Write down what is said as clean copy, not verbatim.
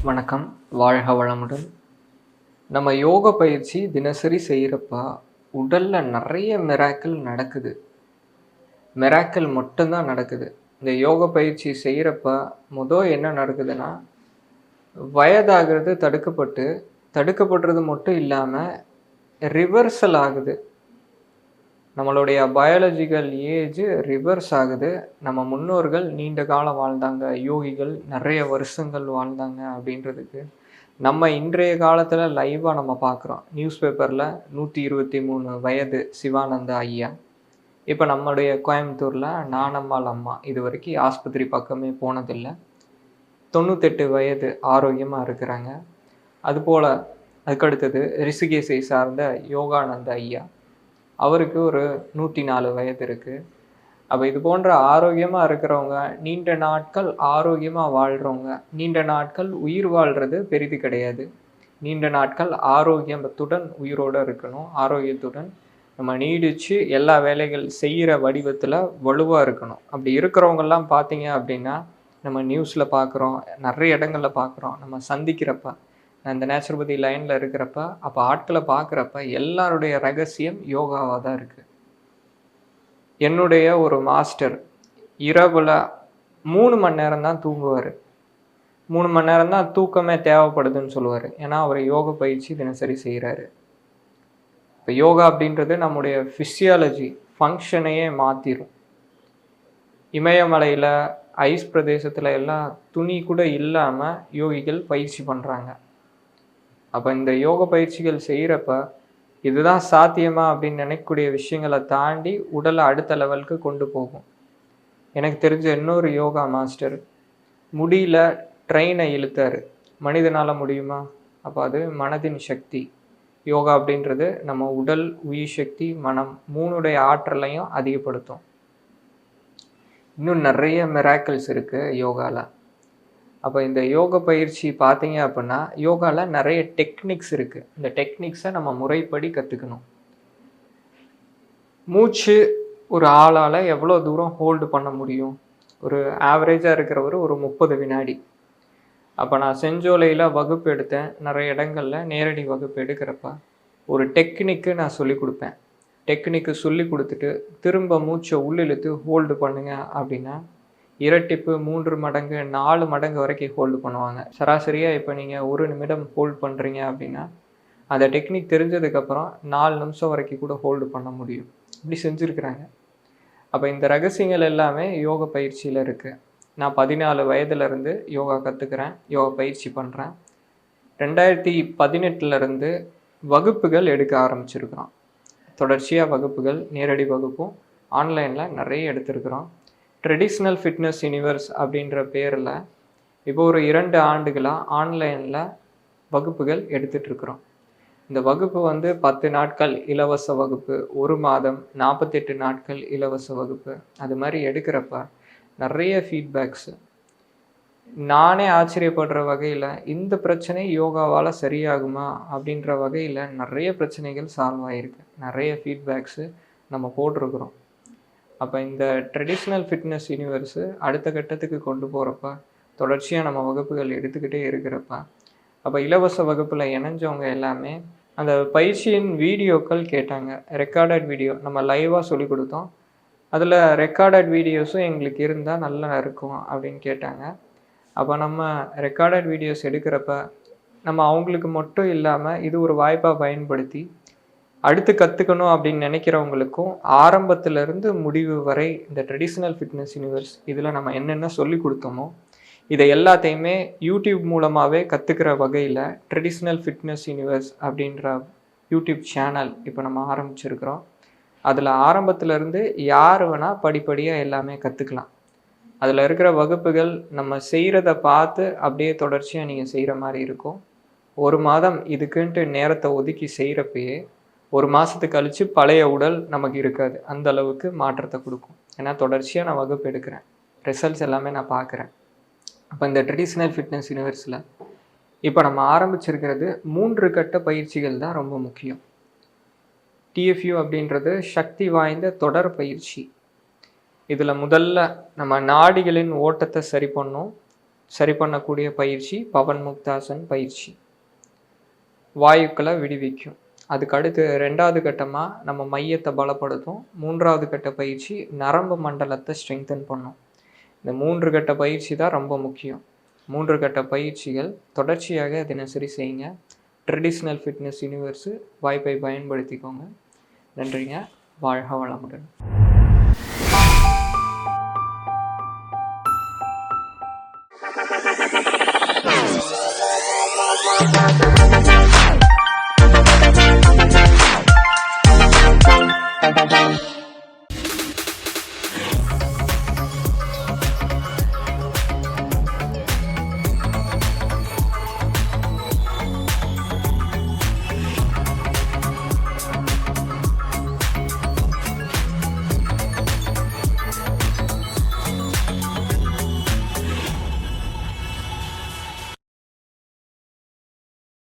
வணக்கம். வாழ்க வளமுடன். நம்ம யோக பயிற்சி தினசரி செய்கிறப்ப உடல்ல நிறைய மிராக்கிள் நடக்குது. மிராக்கிள் மட்டும்தான் நடக்குது. இந்த யோக பயிற்சி செய்கிறப்ப என்ன நடக்குதுன்னா, வயதாகிறது தடுக்கப்படுறது மட்டும் இல்லாம ரிவர்சல் ஆகுது. நம்மளுடைய பயாலஜிக்கல் ஏஜ் ரிவர்ஸ் ஆகுது. நம்ம முன்னோர்கள் நீண்ட காலம் வாழ்ந்தாங்க, யோகிகள் நிறைய வருஷங்கள் வாழ்ந்தாங்க அப்படின்றதுக்கு நம்ம இன்றைய காலத்தில் லைவாக நம்ம பார்க்குறோம். நியூஸ் பேப்பரில் 123 வயது சிவானந்தா ஐயா. இப்போ நம்முடைய கோயம்புத்தூரில் நானம்மாள் அம்மா இது வரைக்கும் ஆஸ்பத்திரி பக்கமே போனதில்லை. 98 வயது ஆரோக்கியமாக இருக்கிறாங்க. அதுபோல் அதுக்கடுத்தது ரிஷிகேஷை சார்ந்த யோகானந்த ஐயா. அவருக்கு ஒரு 104 வயது இருக்குது. அப்போ இது போன்ற ஆரோக்கியமாக இருக்கிறவங்க, நீண்ட நாட்கள் ஆரோக்கியமாக வாழ்கிறவங்க, நீண்ட நாட்கள் உயிர் வாழ்கிறது பெரிது கிடையாது. நீண்ட நாட்கள் ஆரோக்கியத்துடன் உயிரோடு இருக்கணும். ஆரோக்கியத்துடன் நம்ம நீடித்து எல்லா வேலைகள் செய்கிற வடிவத்தில் வலுவாக இருக்கணும். அப்படி இருக்கிறவங்கெல்லாம் பார்த்தீங்க அப்படின்னா, நம்ம நியூஸில் பார்க்குறோம், நிறைய இடங்களில் பார்க்குறோம், நம்ம சந்திக்கிறப்ப, நான் இந்த நேச்சுரோபதி லைனில் இருக்கிறப்ப, அப்போ ஆட்களை பார்க்குறப்ப எல்லாருடைய ரகசியம் யோகாவாக தான் இருக்குது. என்னுடைய ஒரு மாஸ்டர் இரவில் 3 மணி நேரம் தான் தூங்குவார். 3 மணி நேரம் தான் தூக்கமே தேவைப்படுதுன்னு சொல்லுவார். ஏன்னா அவர் யோக பயிற்சி தினசரி செய்கிறாரு. இப்போ யோகா அப்படின்றது நம்முடைய ஃபிசியாலஜி ஃபங்க்ஷனையே மாற்றிடும். இமயமலையில் ஐஸ் பிரதேசத்தில் எல்லாம் துணி கூட இல்லாமல் யோகிகள் பயிற்சி பண்ணுறாங்க. அப்போ இந்த யோக பயிற்சிகள் செய்கிறப்ப இதுதான் சாத்தியமா அப்படின்னு நினைக்கக்கூடிய விஷயங்களை தாண்டி உடலை அடுத்த லெவலுக்கு கொண்டு போகும். எனக்கு தெரிஞ்ச இன்னொரு யோகா மாஸ்டர் முடியல ட்ரெயினை இழுத்தாரு. மனிதனால் முடியுமா? அப்போ அது மனதின் சக்தி. யோகா அப்படின்றது நம்ம உடல், உயிர் சக்தி, மனம் 3உடைய ஆற்றலையும் அதிகப்படுத்தும். இன்னும் நிறைய மிராக்கிள்ஸ் இருக்குது யோகாவில். அப்போ இந்த யோக பயிற்சி பார்த்தீங்க அப்படின்னா, யோகாவில் நிறைய டெக்னிக்ஸ் இருக்குது. இந்த டெக்னிக்ஸை நம்ம முறைப்படி கற்றுக்கணும். மூச்சு ஒரு ஆளால் எவ்வளோ தூரம் ஹோல்டு பண்ண முடியும்? ஒரு ஆவரேஜாக இருக்கிறவர் ஒரு 30 வினாடி. அப்போ நான் செஞ்சோலையில் வகுப்பு எடுத்தேன். நிறைய இடங்களில் நேரடி வகுப்பு எடுக்கிறப்ப ஒரு டெக்னிக்கு நான் சொல்லிக் கொடுப்பேன். டெக்னிக்கு சொல்லி கொடுத்துட்டு திரும்ப மூச்சை உள்ளிழுத்து ஹோல்டு பண்ணுங்க அப்படின்னா இரட்டிப்பு, 3 மடங்கு, 4 மடங்கு வரைக்கும் ஹோல்டு பண்ணுவாங்க. சராசரியாக இப்போ நீங்கள் 1 நிமிடம் ஹோல்டு பண்ணுறீங்க அப்படின்னா அந்த டெக்னிக் தெரிஞ்சதுக்கப்புறம் 4 நிமிஷம் வரைக்கும் கூட ஹோல்டு பண்ண முடியும். இப்படி செஞ்சுருக்குறாங்க. அப்போ இந்த ரகசியங்கள் எல்லாமே யோக பயிற்சியில் இருக்குது. நான் 14 வயதுலேருந்து யோகா கற்றுக்கிறேன், யோகா பயிற்சி பண்ணுறேன். 2018 வகுப்புகள் எடுக்க ஆரம்பிச்சிருக்கிறோம். தொடர்ச்சியாக வகுப்புகள், நேரடி வகுப்பும் ஆன்லைனில் நிறைய எடுத்திருக்கிறோம். ட்ரெடிஷ்னல் ஃபிட்னஸ் யூனிவர்ஸ் அப்படின்ற பேரில் இப்போ ஒரு 2 ஆண்டுகளாக ஆன்லைனில் வகுப்புகள் எடுத்துகிட்ருக்குறோம். இந்த வகுப்பு 10 நாட்கள் இலவச வகுப்பு, 1 மாதம் 48 நாட்கள் இலவச வகுப்பு, அது மாதிரி எடுக்கிறப்ப நிறைய ஃபீட்பேக்ஸு. நானே ஆச்சரியப்படுற வகையில் இந்த பிரச்சனை யோகாவால் சரியாகுமா அப்படின்ற வகையில் நிறைய பிரச்சனைகள் சால்வ் ஆகிருக்கு. நிறைய ஃபீட்பேக்ஸு நம்ம போட்டிருக்கிறோம். அப்போ இந்த ட்ரெடிஷ்னல் ஃபிட்னஸ் யூனிவர்ஸு அடுத்த கட்டத்துக்கு கொண்டு போகிறப்ப, தொடர்ச்சியாக நம்ம வகுப்புகள் எடுத்துக்கிட்டே இருக்கிறப்ப, அப்போ இலவச வகுப்பில் இணைஞ்சவங்க எல்லாமே அந்த பயிற்சியின் வீடியோக்கள் கேட்டாங்க. ரெக்கார்டட் வீடியோ நம்ம லைவாக சொல்லிக் கொடுத்தோம். அதில் ரெக்கார்டட் வீடியோஸும் எங்களுக்கு இருந்தால் நல்லா இருக்கும் அப்படின்னு கேட்டாங்க. அப்போ நம்ம ரெக்கார்டட் வீடியோஸ் எடுக்கிறப்ப நம்ம அவங்களுக்கு மட்டும் இல்லாமல் இது ஒரு வாய்ப்பாக பயன்படுத்தி அடுத்து கற்றுக்கணும் அப்படின்னு நினைக்கிறவங்களுக்கும் ஆரம்பத்திலேருந்து முடிவு வரை இந்த ட்ரெடிஷ்னல் ஃபிட்னஸ் யூனிவர்ஸ் இதில் நம்ம என்னென்ன சொல்லி கொடுத்தோமோ இதை எல்லாத்தையுமே யூடியூப் மூலமாகவே கற்றுக்கிற வகையில் ட்ரெடிஷ்னல் ஃபிட்னஸ் யூனிவர்ஸ் அப்படின்ற யூடியூப் சேனல் இப்போ நம்ம ஆரம்பிச்சிருக்கிறோம். அதில் ஆரம்பத்திலேருந்து யார் வேணால் படிப்படியாக எல்லாமே கற்றுக்கலாம். அதில் இருக்கிற வகுப்புகள் நம்ம செய்கிறத பார்த்து அப்படியே தொடர்ச்சியாக நீங்கள் செய்கிற மாதிரி இருக்கும். 1 மாதம் இதுக்குன்ட்டு நேரத்தை ஒதுக்கி செய்கிறப்பயே 1 மாதத்துக்கு கழித்து பழைய உடல் நமக்கு இருக்காது. அந்த அளவுக்கு மாற்றத்தை கொடுக்கும். ஏன்னா தொடர்ச்சியாக நான் வகுப்பு எடுக்கிறேன், ரிசல்ட்ஸ் எல்லாமே நான் பார்க்குறேன். அப்போ இந்த ட்ரெடிஷ்னல் ஃபிட்னஸ் யூனிவர்ஸில் இப்போ நம்ம ஆரம்பிச்சிருக்கிறது 3 கட்ட பயிற்சிகள் தான் ரொம்ப முக்கியம். டிஎஃப்யூ அப்படின்றது சக்தி வாய்ந்த தொடர் பயிற்சி. இதில் முதல்ல நம்ம நாடிகளின் ஓட்டத்தை சரி பண்ணணும். சரி பண்ணக்கூடிய பயிற்சி பவன் முக்தாசன் பயிற்சி. வாயுக்களை விடுவிக்கும். அதுக்கு அடுத்து 2வது கட்டமாக நம்ம மையத்தை பலப்படுத்தும். 3வது கட்ட பயிற்சி நரம்பு மண்டலத்தை ஸ்ட்ரெங்தன் பண்ணும். இந்த 3 கட்ட பயிற்சி தான் ரொம்ப முக்கியம். 3 கட்ட பயிற்சிகள் தொடர்ச்சியாக தினசரி செய்யுங்க. ட்ரெடிஷ்னல் ஃபிட்னஸ் யூனிவர்ஸு வாய்ப்பை பயன்படுத்திக்கோங்க. நன்றிங்க. வாழ்க வளமுடன்.